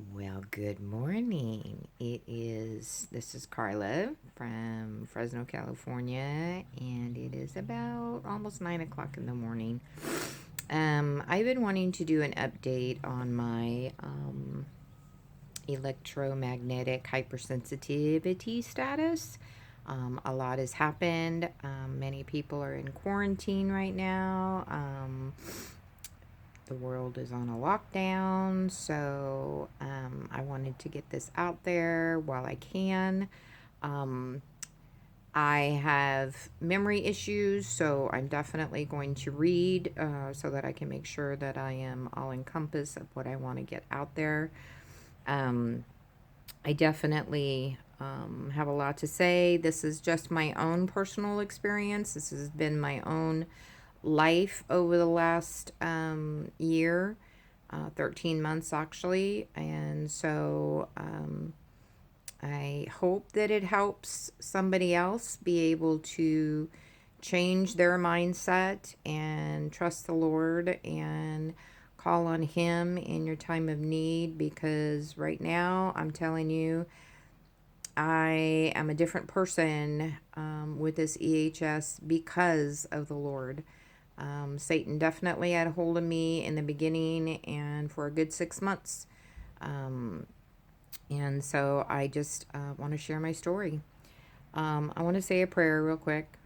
Well, good morning. This is Carla from Fresno, California, and it is about almost 9 o'clock in the morning. I've been wanting to do an update on my electromagnetic hypersensitivity status. A lot has happened. Many people are in quarantine right now. The world is on a lockdown, so I wanted to get this out there while I can. Um, I have memory issues, so I'm definitely going to read so that I can make sure that I am all encompassed of what I want to get out there. Um, I definitely have a lot to say. This is just my own personal experience. This has been my own life over the last year, 13 months actually. And so I hope that it helps somebody else be able to change their mindset and trust the Lord and call on Him in your time of need, because right now I'm telling you, I am a different person with this EHS because of the Lord. Satan definitely had a hold of me in the beginning and for a good 6 months. Um, and so I just want to share my story. I want to say a prayer real quick.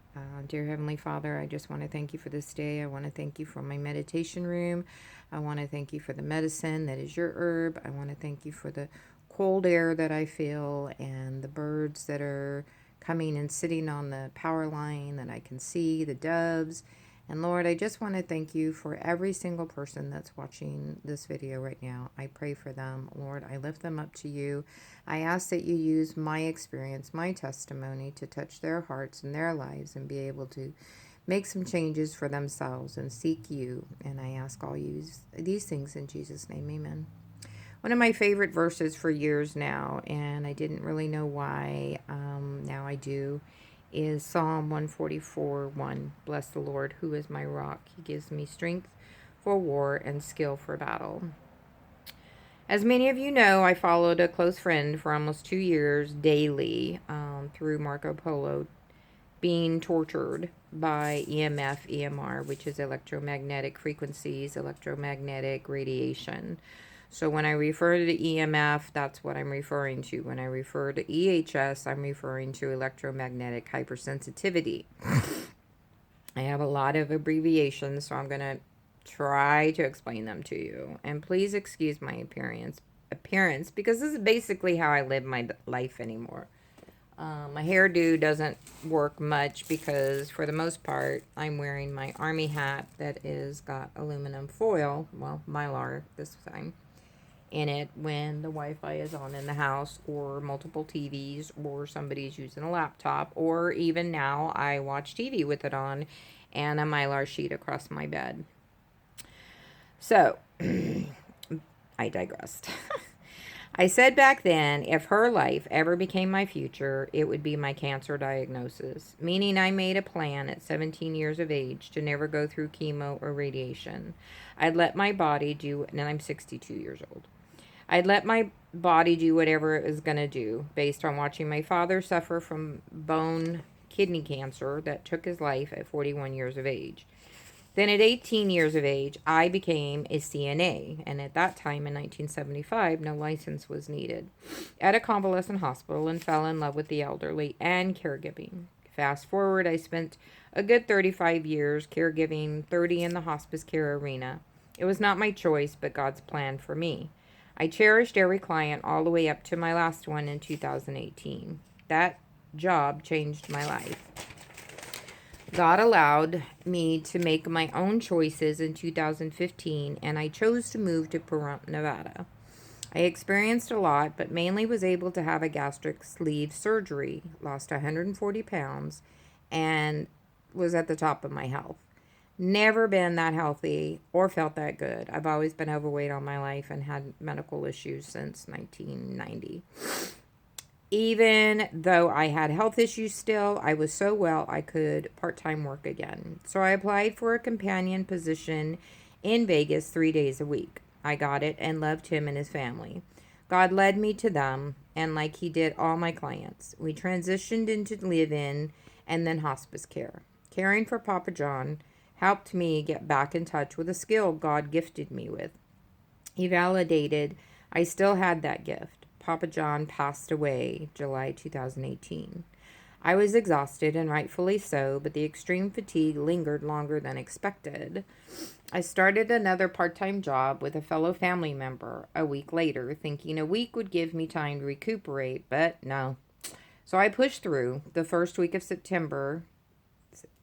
Dear Heavenly Father, I just want to thank you for this day. I want to thank you for my meditation room. I want to thank you for the medicine that is your herb. I want to thank you for the cold air that I feel and the birds that are coming and sitting on the power line that I can see, the doves. And Lord, I just want to thank you for every single person that's watching this video right now. I pray for them. Lord, I lift them up to you. I ask that you use my experience, my testimony to touch their hearts and their lives and be able to make some changes for themselves and seek you. And I ask all these things in Jesus' name, amen. One of my favorite verses for years now, and I didn't really know why, now I do, is Psalm 144:1. Bless the Lord, who is my rock. He gives me strength for war and skill for battle. As many of you know, I followed a close friend for almost 2 years daily through Marco Polo, being tortured by EMF, EMR, which is electromagnetic frequencies, electromagnetic radiation. So when I refer to EMF, that's what I'm referring to. When I refer to EHS, I'm referring to electromagnetic hypersensitivity. I have a lot of abbreviations, so I'm going to try to explain them to you. And please excuse my appearance, because this is basically how I live my life anymore. My hairdo doesn't work much because, for the most part, I'm wearing my army hat that is got aluminum foil, well, Mylar this time, in it when the Wi-Fi is on in the house, or multiple TVs, or somebody's using a laptop, or even now I watch TV with it on and a Mylar sheet across my bed. So, I digressed. I said back then, if her life ever became my future, it would be my cancer diagnosis, meaning I made a plan at 17 years of age to never go through chemo or radiation. I'd let my body do, and I'm 62 years old. I'd let my body do whatever it was going to do, based on watching my father suffer from bone kidney cancer that took his life at 41 years of age. Then at 18 years of age, I became a CNA, and at that time in 1975, no license was needed, at a convalescent hospital, and fell in love with the elderly and caregiving. Fast forward, I spent a good 35 years caregiving, 30 in the hospice care arena. It was not my choice, but God's plan for me. I cherished every client all the way up to my last one in 2018. That job changed my life. God allowed me to make my own choices in 2015, and I chose to move to Pahrump, Nevada. I experienced a lot, but mainly was able to have a gastric sleeve surgery, lost 140 pounds, and was at the top of my health. Never been that healthy or felt that good. I've always been overweight all my life and had medical issues since 1990. Even though I had health issues still, I was so well I could part-time work again. So I applied for a companion position in Vegas 3 days a week. I got it and loved him and his family. God led me to them, and like He did all my clients, we transitioned into live in and then hospice care. Caring for Papa John helped me get back in touch with a skill God gifted me with. He validated I still had that gift. Papa John passed away July 2018. I was exhausted, and rightfully so, but the extreme fatigue lingered longer than expected. I started another part time job with a fellow family member a week later, thinking a week would give me time to recuperate, but no. So I pushed through. The first week of September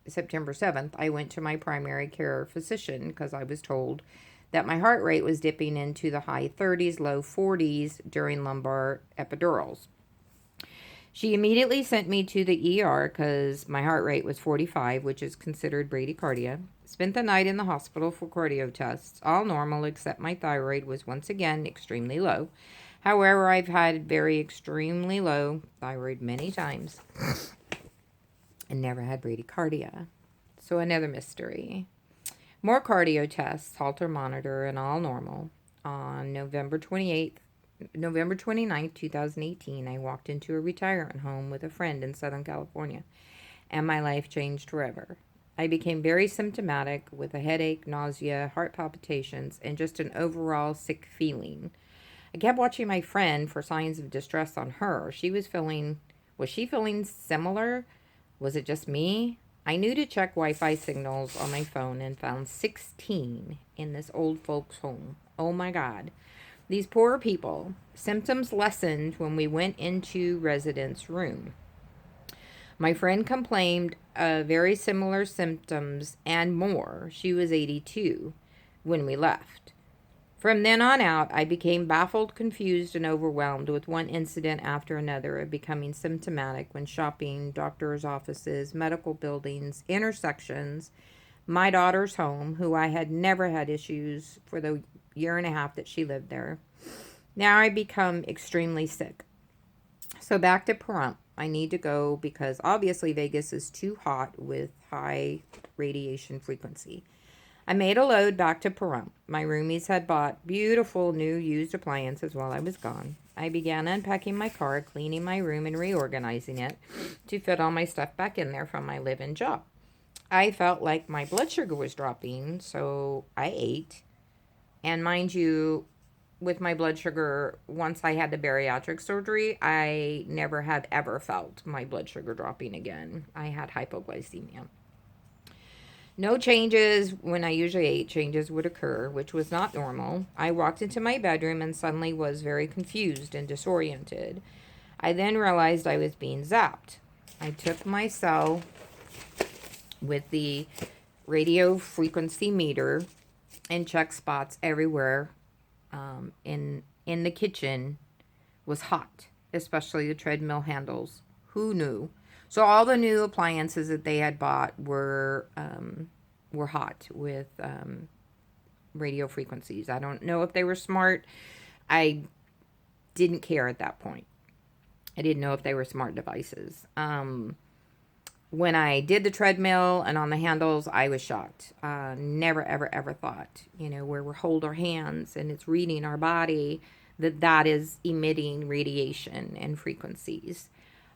7th, I went to my primary care physician because I was told that my heart rate was dipping into the high 30s, low 40s during lumbar epidurals. She immediately sent me to the ER because my heart rate was 45, which is considered bradycardia. Spent the night in the hospital for cardio tests, all normal except my thyroid was once again extremely low. However, I've had very extremely low thyroid many times and never had bradycardia. So another mystery. More cardio tests, Holter monitor, and all normal. On November 29th, 2018, I walked into a retirement home with a friend in Southern California, and my life changed forever. I became very symptomatic with a headache, nausea, heart palpitations, and just an overall sick feeling. I kept watching my friend for signs of distress on her. Was she feeling similar? Was it just me? I knew to check Wi-Fi signals on my phone and found 16 in this old folks' home. Oh my God. These poor people. Symptoms lessened when we went into residence room. My friend complained of very similar symptoms and more. She was 82 when we left. From then on out, I became baffled, confused, and overwhelmed with one incident after another of becoming symptomatic when shopping, doctors' offices, medical buildings, intersections, my daughter's home, who I had never had issues for the year and a half that she lived there. Now I become extremely sick. So back to Pahrump. I need to go because obviously Vegas is too hot with high radiation frequency. I made a load back to Pahrump. My roomies had bought beautiful new used appliances while I was gone. I began unpacking my car, cleaning my room, and reorganizing it to fit all my stuff back in there from my live-in job. I felt like my blood sugar was dropping, so I ate. And mind you, with my blood sugar, once I had the bariatric surgery, I never have ever felt my blood sugar dropping again. I had hypoglycemia. No changes when I usually ate, changes would occur, which was not normal. I walked into my bedroom and suddenly was very confused and disoriented. I then realized I was being zapped. I took my cell with the radio frequency meter and checked spots everywhere. In the kitchen was hot, especially the treadmill handles. Who knew? So all the new appliances that they had bought were hot with radio frequencies. I don't know if they were smart. I didn't care at that point. I didn't know if they were smart devices. When I did the treadmill and on the handles, I was shocked. Never, ever, ever thought, where we hold our hands and it's reading our body, that is emitting radiation and frequencies.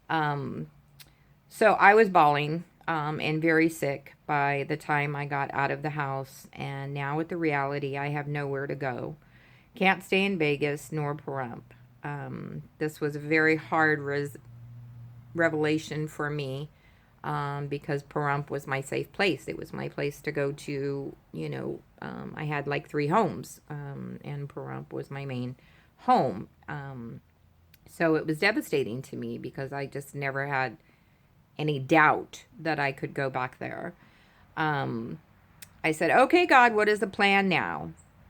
So I was bawling and very sick by the time I got out of the house. And now with the reality, I have nowhere to go. Can't stay in Vegas nor Pahrump. This was a very hard revelation for me. Because Pahrump was my safe place. It was my place to go to, I had like 3 homes, and Pahrump was my main home. So it was devastating to me because I just never had any doubt that I could go back there. I said, okay, God, what is the plan now?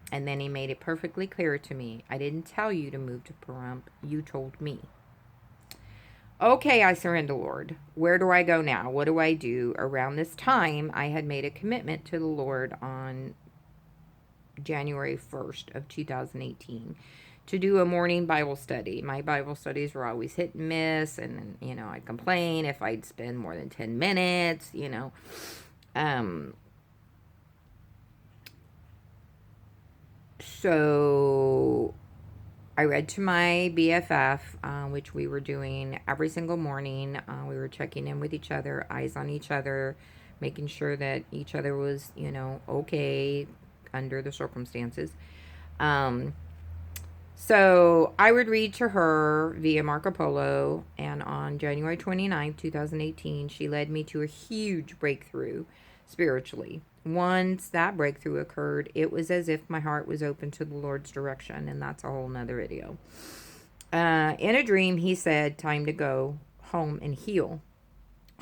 And then he made it perfectly clear to me. I didn't tell you to move to Pahrump. You told me. Okay, I surrender, Lord. Where do I go now? What do I do? Around this time, I had made a commitment to the Lord on January 1st of 2018 to do a morning Bible study. My Bible studies were always hit and miss, and, I'd complain if I'd spend more than 10 minutes, So I read to my BFF, which we were doing every single morning. We were checking in with each other, eyes on each other, making sure that each other was, okay under the circumstances. Um, so I would read to her via Marco Polo, and on January 29th, 2018, she led me to a huge breakthrough spiritually. Once that breakthrough occurred, it was as if my heart was open to the Lord's direction, and that's a whole nother video. In a dream, he said, time to go home and heal.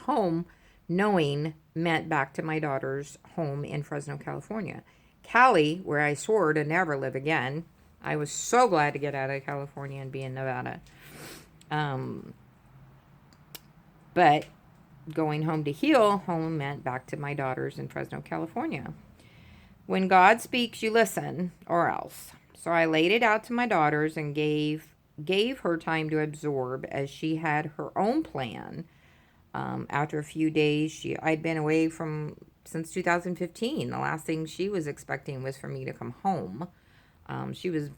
Home, knowing, meant back to my daughter's home in Fresno, California. Cali, where I swore to never live again. I was so glad to get out of California and be in Nevada. But going home to heal, home meant back to my daughters in Fresno, California. When God speaks, you listen, or else. So I laid it out to my daughters and gave her time to absorb, as she had her own plan. After a few days, I'd been away since 2015. The last thing she was expecting was for me to come home. She was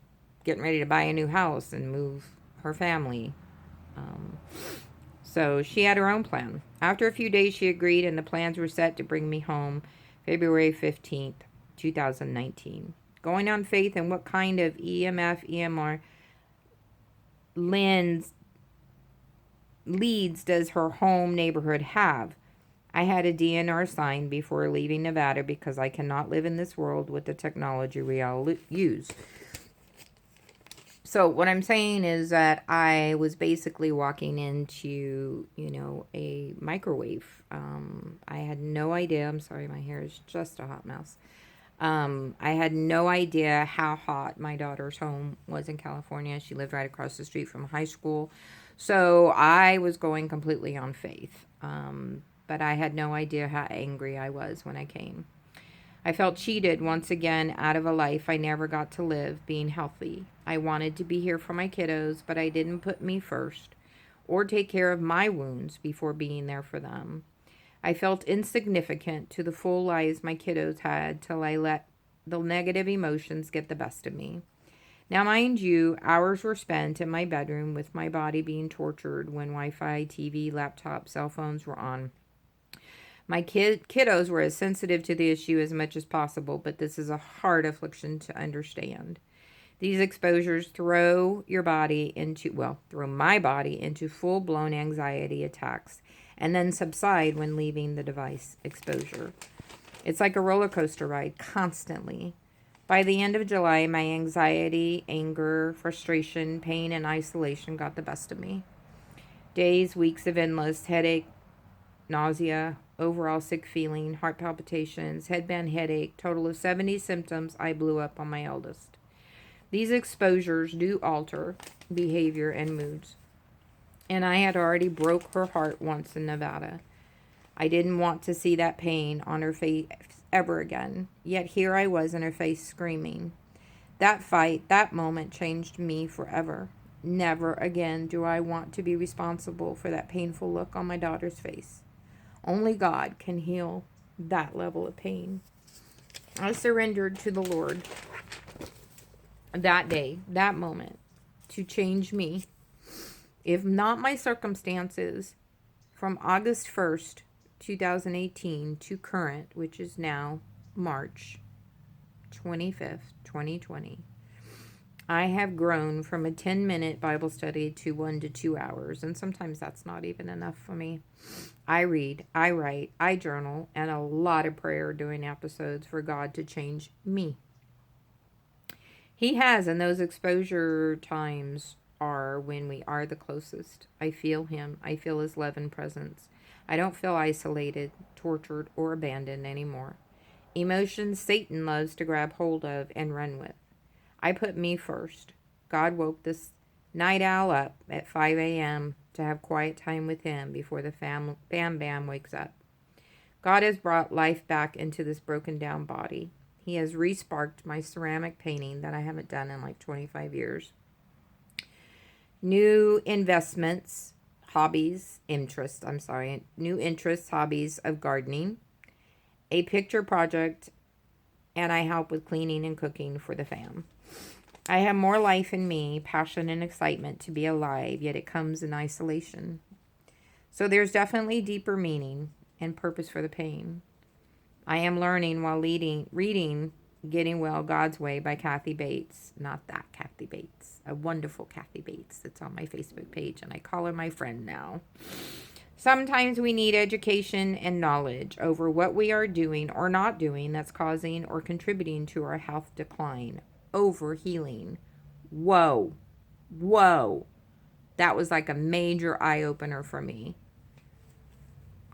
getting ready to buy a new house and move her family. So she had her own plan. After a few days, she agreed, and the plans were set to bring me home February 15th, 2019. Going on faith, and what kind of EMF, EMR leads does her home neighborhood have? I had a DNR signed before leaving Nevada because I cannot live in this world with the technology we all use. So what I'm saying is that I was basically walking into, a microwave. I had no idea. I'm sorry, my hair is just a hot mess. I had no idea how hot my daughter's home was in California. She lived right across the street from high school. So I was going completely on faith. But I had no idea how angry I was when I came. I felt cheated once again out of a life I never got to live, being healthy. I wanted to be here for my kiddos, but I didn't put me first or take care of my wounds before being there for them. I felt insignificant to the full lives my kiddos had till I let the negative emotions get the best of me. Now, mind you, hours were spent in my bedroom with my body being tortured when Wi-Fi, TV, laptop, cell phones were on. My kiddos were as sensitive to the issue as much as possible, but this is a hard affliction to understand. These exposures throw my body into full-blown anxiety attacks and then subside when leaving the device exposure. It's like a roller coaster ride, constantly. By the end of July, my anxiety, anger, frustration, pain, and isolation got the best of me. Days, weeks of endless headache, nausea, overall sick feeling, heart palpitations, headband headache, total of 70 symptoms. I blew up on my eldest. These exposures do alter behavior and moods. And I had already broke her heart once in Nevada. I didn't want to see that pain on her face ever again. Yet here I was in her face screaming. That fight, that moment changed me forever. Never again do I want to be responsible for that painful look on my daughter's face. Only God can heal that level of pain. I surrendered to the Lord that day, that moment, to change me. If not my circumstances, from August 1st, 2018 to current, which is now March 25th, 2020, I have grown from a 10-minute Bible study to 1 to 2 hours, and sometimes that's not even enough for me. I read, I write, I journal, and a lot of prayer during episodes for God to change me. He has, and those exposure times are when we are the closest. I feel Him. I feel His love and presence. I don't feel isolated, tortured, or abandoned anymore. Emotions Satan loves to grab hold of and run with. I put me first. God woke this night owl up at 5 a.m. to have quiet time with Him before the Bam Bam wakes up. God has brought life back into this broken down body. He has re-sparked my ceramic painting that I haven't done in like 25 years. New interests, hobbies of gardening, a picture project, and I help with cleaning and cooking for the fam. I have more life in me, passion and excitement to be alive, yet it comes in isolation. So there's definitely deeper meaning and purpose for the pain. I am learning while reading Getting Well God's Way by Kathy Bates. Not that Kathy Bates, a wonderful Kathy Bates that's on my Facebook page, and I call her my friend now. Sometimes we need education and knowledge over what we are doing or not doing that's causing or contributing to our health decline. Over healing. Whoa. Whoa. That was like a major eye opener for me.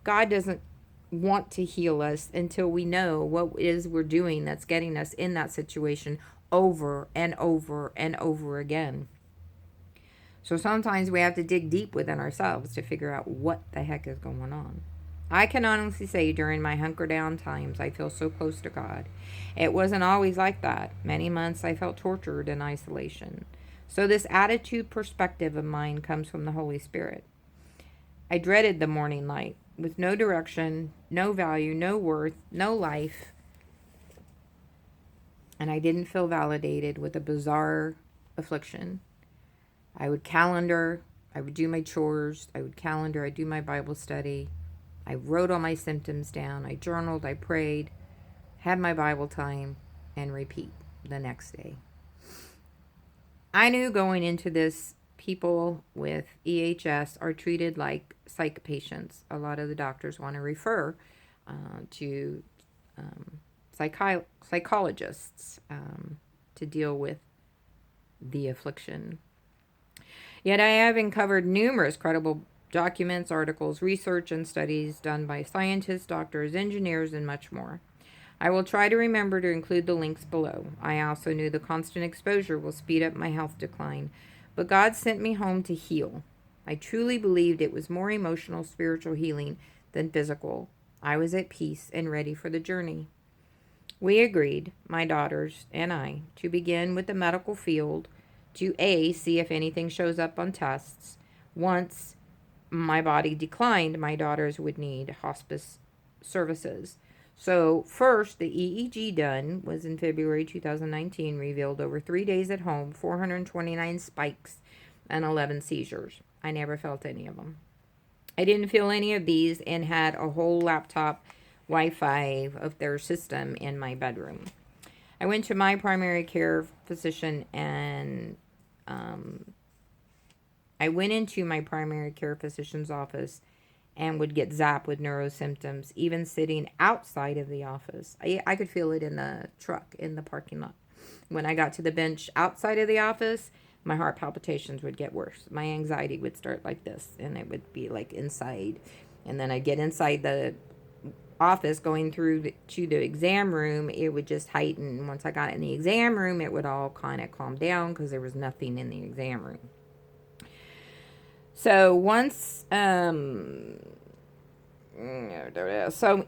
God doesn't want to heal us until we know what it is we're doing that's getting us in that situation over and over and over again. So sometimes we have to dig deep within ourselves to figure out what the heck is going on. I can honestly say during my hunker down times, I feel so close to God. It wasn't always like that. Many months I felt tortured in isolation. So this attitude perspective of mine comes from the Holy Spirit. I dreaded the morning light with no direction, no value, no worth, no life. And I didn't feel validated with a bizarre affliction. I would calendar, I would do my chores, I would calendar, I'd do my Bible study. I wrote all my symptoms down, I journaled, I prayed, had my Bible time, and repeat the next day. I knew going into this, people with EHS are treated like psych patients. A lot of the doctors want to refer to psychologists to deal with the affliction. Yet I have uncovered numerous credible documents, articles, research, and studies done by scientists, doctors, engineers, and much more. I will try to remember to include the links below. I also knew the constant exposure will speed up my health decline, but God sent me home to heal. I truly believed it was more emotional, spiritual healing than physical. I was at peace and ready for the journey. We agreed, my daughters and I, to begin with the medical field to see if anything shows up on tests. Once my body declined, my daughters would need hospice services. So first, the EEG done was in February 2019, revealed over 3 days at home, 429 spikes and 11 seizures. I never felt any of them. I didn't feel any of these and had a whole laptop Wi-Fi of their system in my bedroom. I went to my primary care physician and I went into my primary care physician's office and would get zapped with neuro symptoms, even sitting outside of the office. I could feel it in the truck, in the parking lot. When I got to the bench outside of the office, my heart palpitations would get worse. My anxiety would start like this, and it would be like inside. And then I'd get inside the office going through to the exam room, it would just heighten. Once I got in the exam room, it would all kind of calm down because there was nothing in the exam room. So once, so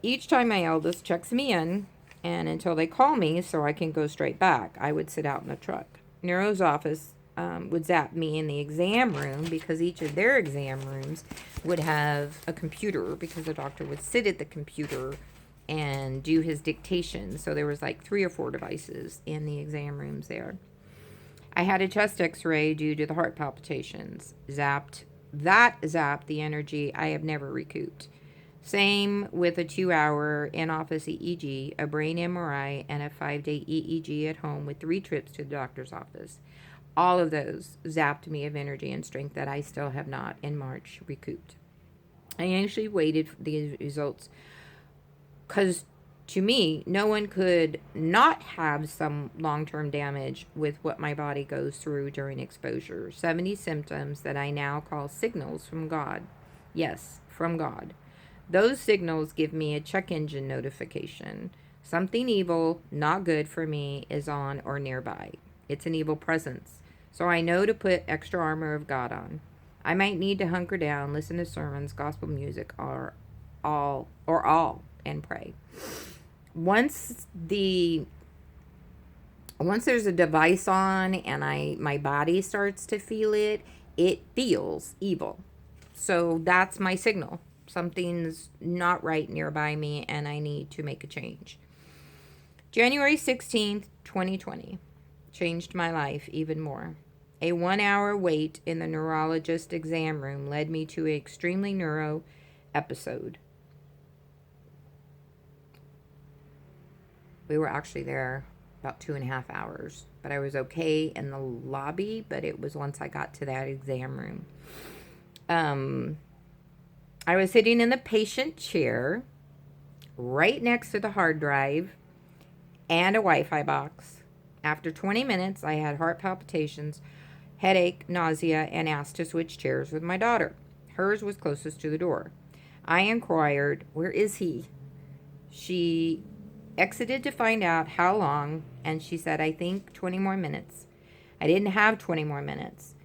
each time my eldest checks me in, and until they call me so I can go straight back, I would sit out in the truck. Neuro's office would zap me in the exam room because each of their exam rooms would have a computer because the doctor would sit at the computer and do his dictation. So there was like 3 or 4 devices in the exam rooms there. I had a chest x-ray due to the heart palpitations. Zapped the energy I have never recouped. Same with a 2-hour in-office EEG, a brain MRI, and a 5-day EEG at home with 3 trips to the doctor's office. All of those zapped me of energy and strength that I still have not, in March, recouped. I actually waited for the results because, to me, no one could not have some long-term damage with what my body goes through during exposure. 70 symptoms that I now call signals from God. Yes, from God. Those signals give me a check engine notification. Something evil, not good for me, is on or nearby. It's an evil presence. So I know to put extra armor of God on. I might need to hunker down, listen to sermons, gospel music, or all, and pray. Once there's a device on and my body starts to feel it, it feels evil. So that's my signal. Something's not right nearby me and I need to make a change. January 16th, 2020. changed my life even more. A 1 hour wait in the neurologist exam room led me to an extremely neuro episode. We were actually there about 2.5 hours, but I was okay in the lobby, but it was once I got to that exam room. I was sitting in the patient chair right next to the hard drive and a Wi-Fi box. After 20 minutes, I had heart palpitations, headache, nausea, and asked to switch chairs with my daughter. Hers was closest to the door. I inquired, "Where is he?" She exited to find out how long, and she said, "I think 20 more minutes." I didn't have 20 more minutes.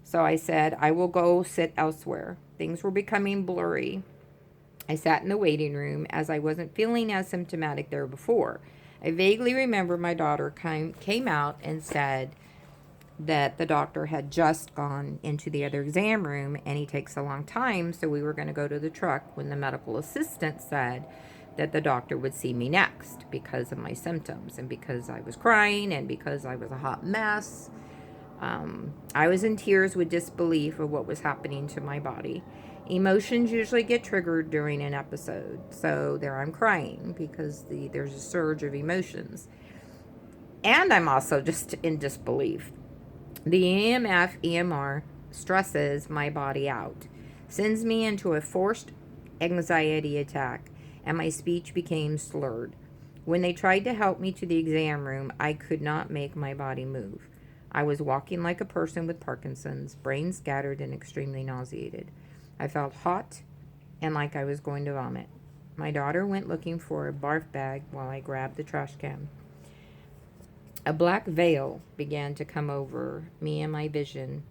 So I said, "I will go sit elsewhere." Things were becoming blurry. I sat in the waiting room as I wasn't feeling as symptomatic there before. I vaguely remember my daughter came out and said that the doctor had just gone into the other exam room and he takes a long time, so we were going to go to the truck when the medical assistant said that the doctor would see me next because of my symptoms and because I was crying and because I was a hot mess. I was in tears with disbelief of what was happening to my body. Emotions usually get triggered during an episode, so there I'm crying because there's a surge of emotions. And I'm also just in disbelief. The EMF EMR stresses my body out, sends me into a forced anxiety attack, and my speech became slurred. When they tried to help me to the exam room, I could not make my body move. I was walking like a person with Parkinson's, brain scattered and extremely nauseated. I felt hot and like I was going to vomit. My daughter went looking for a barf bag while I grabbed the trash can. A black veil began to come over me and my vision,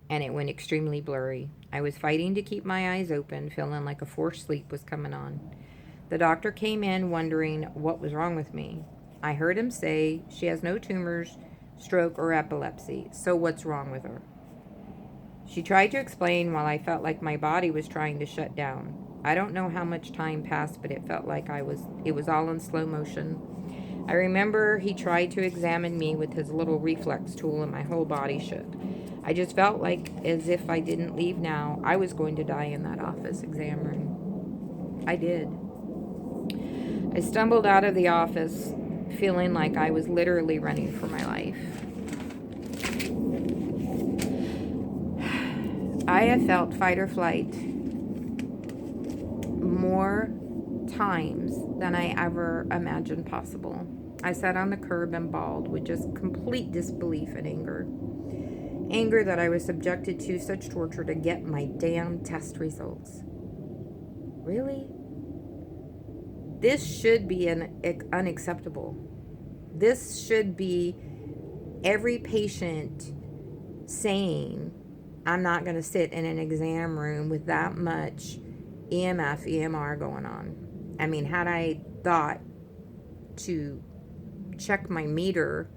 and it went extremely blurry. I was fighting to keep my eyes open, feeling like a forced sleep was coming on. The doctor came in wondering what was wrong with me. I heard him say, "She has no tumors, stroke, or epilepsy, so what's wrong with her?" She tried to explain while I felt like my body was trying to shut down. I don't know how much time passed, but it felt like it was all in slow motion. I remember he tried to examine me with his little reflex tool and my whole body shook. I just felt like as if I didn't leave now, I was going to die in that office exam room. I did. I stumbled out of the office feeling like I was literally running for my life. I have felt fight or flight more times than I ever imagined possible. I sat on the curb and bawled with just complete disbelief and anger. Anger that I was subjected to such torture to get my damn test results. Really? This should be unacceptable. This should be every patient saying, "I'm not going to sit in an exam room with that much EMF, EMR going on." I mean, had I thought to check my meter,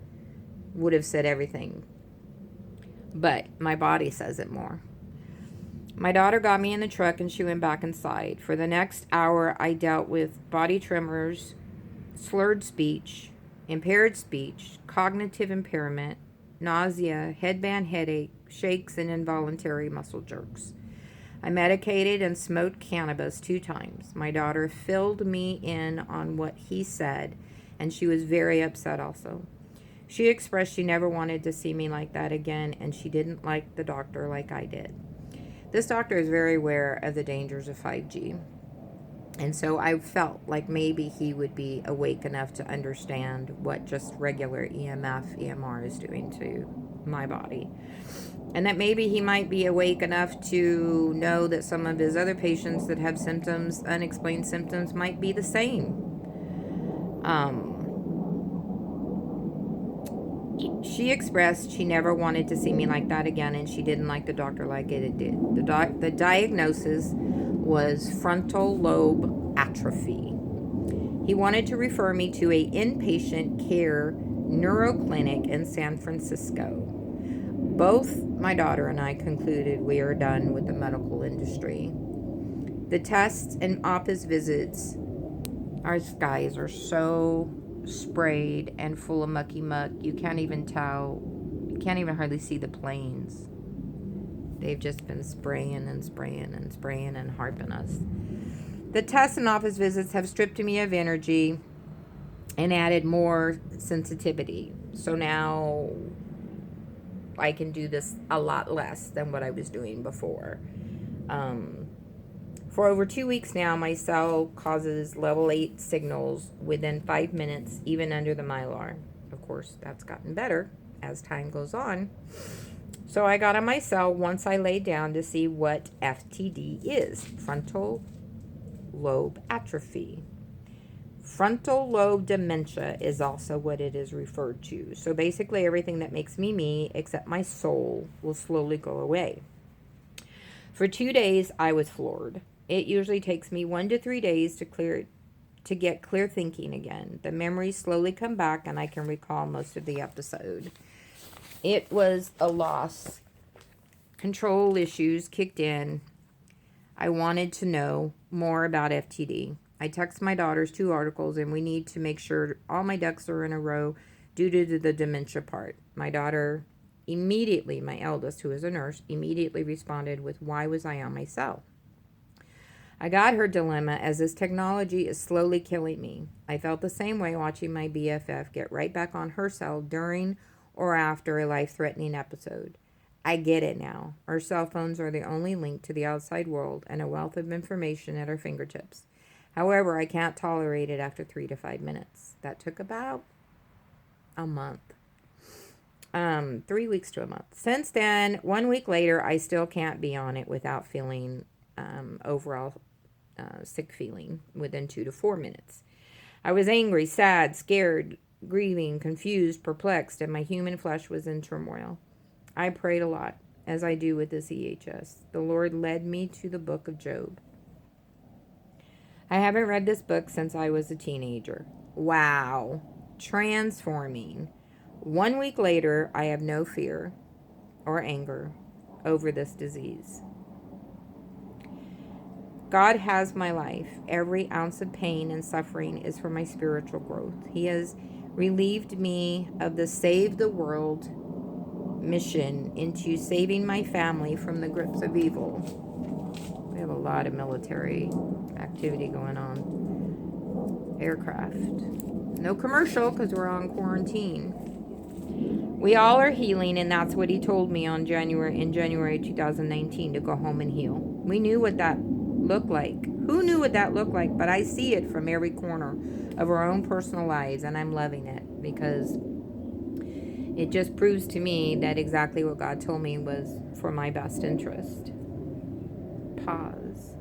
would have said everything. But my body says it more. My daughter got me in the truck and she went back inside. For the next hour, I dealt with body tremors, slurred speech, impaired speech, cognitive impairment, nausea, headband headache, shakes, and involuntary muscle jerks. I medicated and smoked cannabis 2 times. My daughter filled me in on what he said, and she was very upset also. She expressed she never wanted to see me like that again, and she didn't like the doctor like I did. This doctor is very aware of the dangers of 5G. And so I felt like maybe he would be awake enough to understand what just regular EMF, EMR is doing to my body. And that maybe he might be awake enough to know that some of his other patients that have symptoms, unexplained symptoms, might be the same. She expressed she never wanted to see me like that again, and she didn't like the doctor like it did. The diagnosis was frontal lobe atrophy. He wanted to refer me to a inpatient care neuroclinic in San Francisco. Both my daughter and I concluded we are done with the medical industry. The tests and office visits, our guys are so sprayed and full of mucky muck. You can't even tell, you can't even hardly see the planes. They've just been spraying and spraying and spraying and harping us. The tests and office visits have stripped me of energy and added more sensitivity. So now I can do this a lot less than what I was doing before. For over 2 weeks now, my cell causes level 8 signals within 5 minutes, even under the Mylar. Of course, that's gotten better as time goes on. So I got on my cell once I laid down to see what FTD is, frontal lobe atrophy. Frontal lobe dementia is also what it is referred to. So basically everything that makes me me, except my soul, will slowly go away. For 2 days, I was floored. It usually takes me 1 to 3 days to get clear thinking again. The memories slowly come back and I can recall most of the episode. It was a loss. Control issues kicked in. I wanted to know more about FTD. I text my daughters 2 articles and we need to make sure all my ducks are in a row due to the dementia part. My daughter immediately, my eldest, who is a nurse, immediately responded with, why was I on my cell? I got her dilemma as this technology is slowly killing me. I felt the same way watching my BFF get right back on her cell during or after a life-threatening episode. I get it now. Our cell phones are the only link to the outside world and a wealth of information at our fingertips. However, I can't tolerate it after 3 to 5 minutes. That took about a month. 3 weeks to a month. Since then, 1 week later, I still can't be on it without feeling overall sick feeling within 2 to 4 minutes. I was angry, sad, scared, grieving, confused, perplexed, and my human flesh was in turmoil. I prayed a lot, as I do with this EHS. The Lord led me to the book of Job. I haven't read this book since I was a teenager. Wow. Transforming. 1 week later, I have no fear or anger over this disease. God has my life. Every ounce of pain and suffering is for my spiritual growth. He has relieved me of the save the world mission into saving my family from the grips of evil. We have a lot of military activity going on. Aircraft. No commercial because we're on quarantine. We all are healing, and that's what he told me in January 2019 to go home and heal. We knew what that looked like. Who knew what that looked like? But I see it from every corner of our own personal lives, and I'm loving it because it just proves to me that exactly what God told me was for my best interest. Pause.